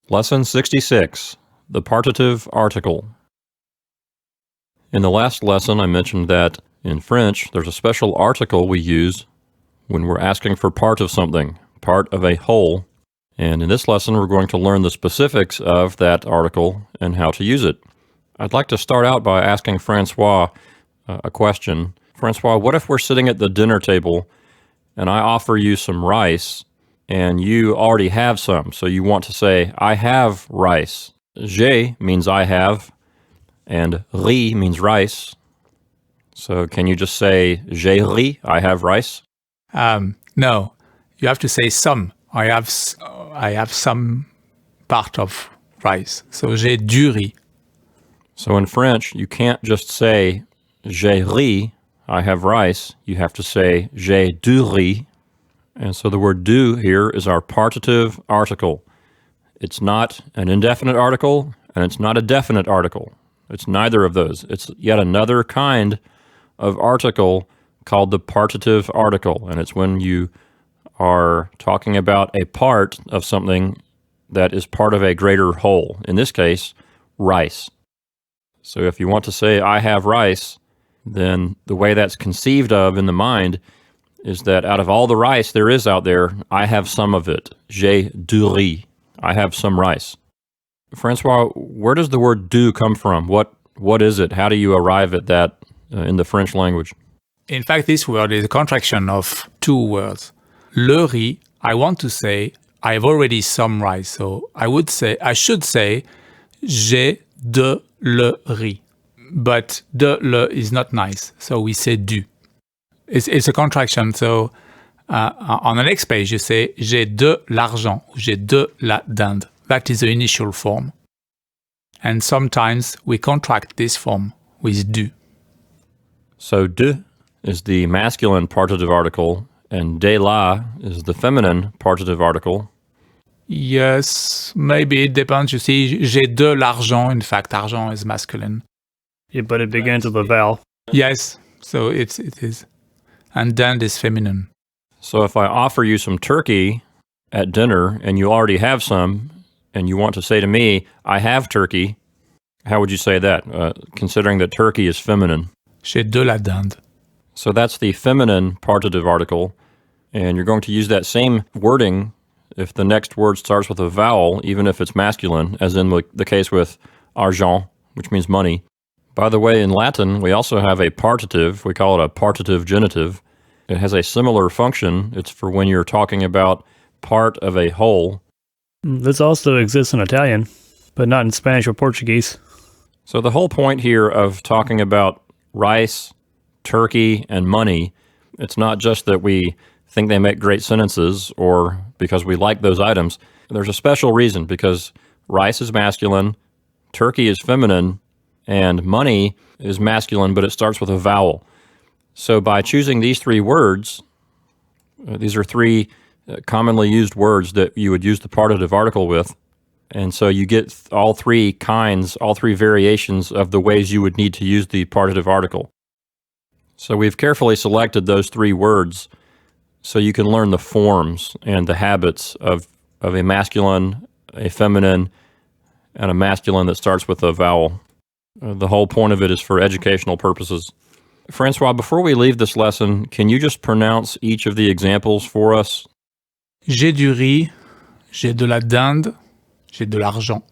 Lesson 66, the partitive article. In the last lesson, I mentioned that in French, there's a special article we use when we're asking for part of something, part of a whole. And in this lesson, we're going to learn the specifics of that article and how to use it. I'd like to start out by asking Francois a question. Francois, what if we're sitting at the dinner table and I offer you some rice and you already have some, so you want to say, I have rice. J'ai means I have, and riz means rice. So can you just say, j'ai riz, I have rice? No, you have to say some. I have some part of rice. So j'ai du riz. So in French, you can't just say, j'ai riz, I have rice. You have to say, j'ai du riz. And so the word du here is our partitive article. It's not an indefinite article, and it's not a definite article. It's neither of those. It's yet another kind of article called the partitive article, and it's when you are talking about a part of something that is part of a greater whole. In this case, rice. So if you want to say, I have rice, then the way that's conceived of in the mind is that out of all the rice there is out there, I have some of it. J'ai du riz. I have some rice. Francois, where does the word du come from? What is it? How do you arrive at that in the French language? In fact, this word is a contraction of two words. Le riz, I want to say, I have already some rice. So I should say, j'ai de le riz. But de le is not nice. So we say du. It's a contraction. So on the next page, you say j'ai de l'argent, j'ai de la dinde. That is the initial form. And sometimes we contract this form with du. So de is the masculine partitive article, and de la is the feminine partitive article. Yes, maybe it depends. You see, j'ai de l'argent. In fact, argent is masculine. Yeah, but it begins with a vowel. Yes, so it is. And dinde is feminine. So if I offer you some turkey at dinner and you already have some and you want to say to me, I have turkey, how would you say that, considering that turkey is feminine? J'ai de la dinde. So that's the feminine partitive article, and you're going to use that same wording if the next word starts with a vowel, even if it's masculine, as in the case with argent, which means money. By the way, in Latin, we also have a partitive. We call it a partitive genitive. It has a similar function. It's for when you're talking about part of a whole. This also exists in Italian, but not in Spanish or Portuguese. So the whole point here of talking about rice, turkey, and money, it's not just that we think they make great sentences or because we like those items. There's a special reason, because rice is masculine, turkey is feminine, and money is masculine, but it starts with a vowel. So by choosing these three words, these are three commonly used words that you would use the partitive article with. And so you get all three kinds, all three variations of the ways you would need to use the partitive article. So we've carefully selected those three words so you can learn the forms and the habits of a masculine, a feminine, and a masculine that starts with a vowel. The whole point of it is for educational purposes. Francois, before we leave this lesson, can you just pronounce each of the examples for us? J'ai du riz, j'ai de la dinde, j'ai de l'argent.